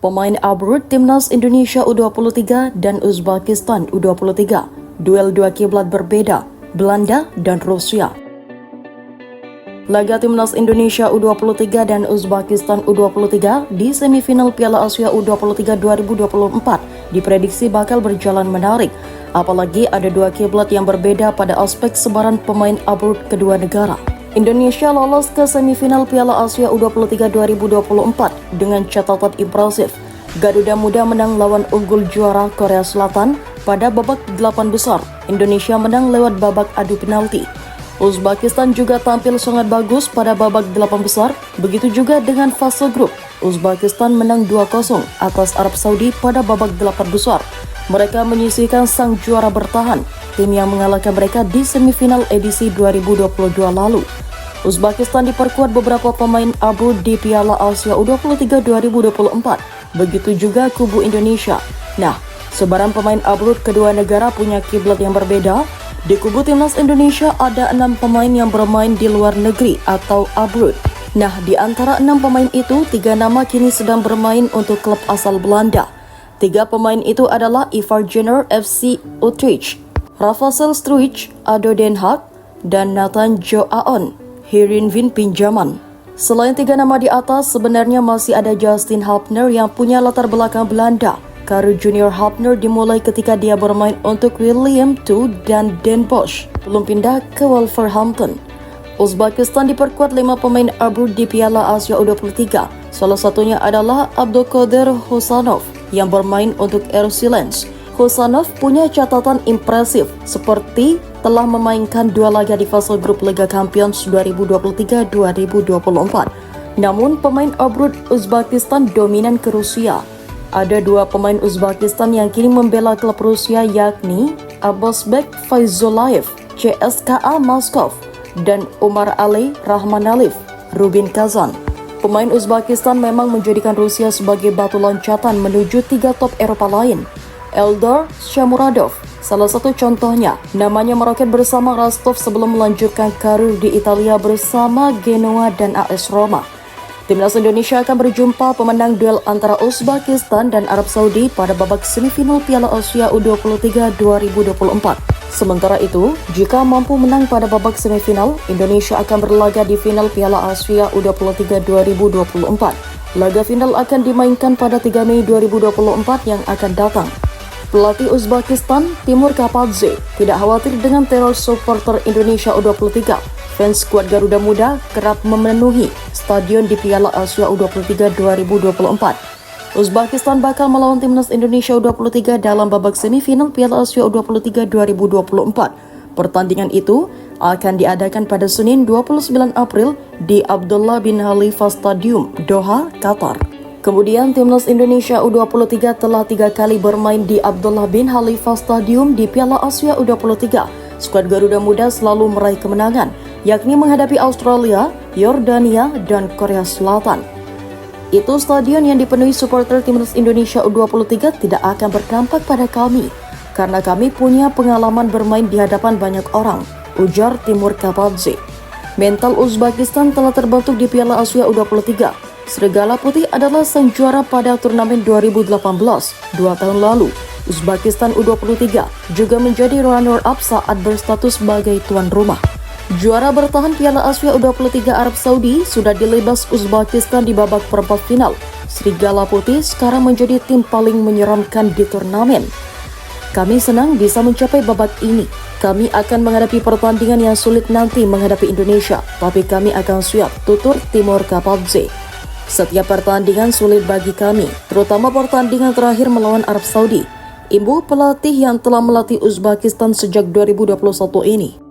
Pemain abroad Timnas Indonesia U23 dan Uzbekistan U23, duel dua kiblat berbeda, Belanda dan Rusia. Laga Timnas Indonesia U23 dan Uzbekistan U23 di semifinal Piala Asia U23 2024 diprediksi bakal berjalan menarik, apalagi ada dua kiblat yang berbeda pada aspek sebaran pemain abroad kedua negara. Indonesia lolos ke semifinal Piala Asia U23 2024 dengan catatan impresif. Garuda Muda menang lawan unggul juara Korea Selatan pada babak 8 besar. Indonesia menang lewat babak adu penalti. Uzbekistan juga tampil sangat bagus pada babak 8 besar, begitu juga dengan fase grup. Uzbekistan menang 2-0 atas Arab Saudi pada babak 8 besar. Mereka menyisihkan sang juara bertahan, tim yang mengalahkan mereka di semifinal edisi 2022 lalu. Uzbekistan diperkuat beberapa pemain abroad di Piala Asia U23 2024, begitu juga kubu Indonesia. Nah, sebaran pemain abroad kedua negara punya kiblat yang berbeda. Di kubu Timnas Indonesia ada 6 pemain yang bermain di luar negeri atau abroad. Nah, di antara 6 pemain itu, 3 nama kini sedang bermain untuk klub asal Belanda. 3 pemain itu adalah Ivar Jenner FC Utrecht, Rafael Struijk ADO Den Haag, dan Nathan Joaon Heerenveen pinjaman. Selain 3 nama di atas, sebenarnya masih ada Justin Hapner yang punya latar belakang Belanda. Karir junior Hapner dimulai ketika dia bermain untuk Willem II dan Den Bosch, belum pindah ke Wolverhampton. Uzbekistan diperkuat 5 pemain abroad di Piala Asia U23. Salah satunya adalah Abdulkadir Husanov yang bermain untuk RC Lens. Husanov punya catatan impresif seperti telah memainkan 2 laga di fase grup Liga Champions 2023-2024. Namun pemain abroad Uzbekistan dominan ke Rusia. Ada 2 pemain Uzbekistan yang kini membela klub Rusia, yakni Abbasbek Faizullayev CSKA Moskow dan Umar Ali Rahmanaliyev Rubin Kazan. Pemain Uzbekistan memang menjadikan Rusia sebagai batu loncatan menuju 3 top Eropa lain. Eldar Shamuradov salah satu contohnya. Namanya meroket bersama Rostov sebelum melanjutkan karir di Italia bersama Genoa dan AS Roma. Timnas Indonesia akan berjumpa pemenang duel antara Uzbekistan dan Arab Saudi pada babak semifinal Piala Asia U23 2024. Sementara itu, jika mampu menang pada babak semifinal, Indonesia akan berlaga di final Piala Asia U23 2024. Laga final akan dimainkan pada 3 Mei 2024 yang akan datang. Pelatih Uzbekistan, Timur Kapadze, tidak khawatir dengan teror supporter Indonesia U23. Fans skuad Garuda Muda kerap memenuhi stadion di Piala Asia U23 2024. Uzbekistan bakal melawan Timnas Indonesia U23 dalam babak semifinal Piala Asia U23 2024. Pertandingan itu akan diadakan pada Senin 29 April di Abdullah bin Khalifa Stadium, Doha, Qatar. Kemudian Timnas Indonesia U23 telah 3 kali bermain di Abdullah bin Khalifa Stadium di Piala Asia U23. Skuad Garuda Muda selalu meraih kemenangan, yakni menghadapi Australia, Yordania, dan Korea Selatan. Itu stadion yang dipenuhi supporter Timnas Indonesia U23 tidak akan berdampak pada kami, karena kami punya pengalaman bermain di hadapan banyak orang, ujar Timur Kapadze. Mental Uzbekistan telah terbentuk di Piala Asia U23. Serigala Putih adalah sang juara pada turnamen 2018, 2 tahun lalu. Uzbekistan U23 juga menjadi runner-up saat berstatus sebagai tuan rumah. Juara bertahan Piala Asia U23 Arab Saudi sudah dilibas Uzbekistan di babak perempat final. Serigala Putih sekarang menjadi tim paling menyeramkan di turnamen. Kami senang bisa mencapai babak ini. Kami akan menghadapi pertandingan yang sulit nanti menghadapi Indonesia, tapi kami akan siap, tutur Timur Kapadze. Setiap pertandingan sulit bagi kami, terutama pertandingan terakhir melawan Arab Saudi. Imbu pelatih yang telah melatih Uzbekistan sejak 2021 ini.